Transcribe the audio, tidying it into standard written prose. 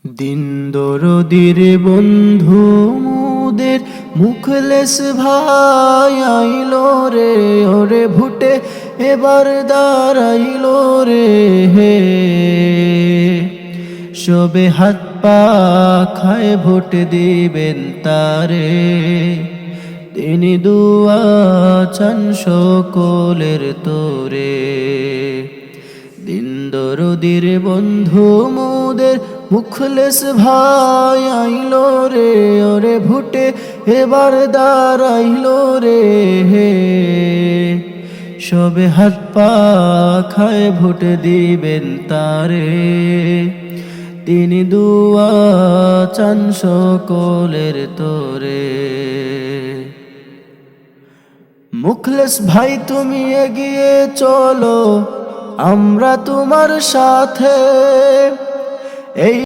দিন দরদির বন্ধু মুদের মুখলেস ভাই আইলো রে, ওরে ভুটে এবার দাঁড়াইলো রে হে। সবে হাত পা খায় ভোট দিবেন তারে, তিনি দুয়া চান সকলের তোরে। দিন দরদির বন্ধু মোদের মুখলেস ভাই আইলো রে, ওরে ভুটে এবার দাঁড়াইলো রে হে। সবে হাত পা খায় ভোট দিবেন তারে, তিনি দুয়া চান সকলের তোরে। মুখলেস ভাই তুমি এগিয়ে চলো, আমরা তোমার সাথে। এই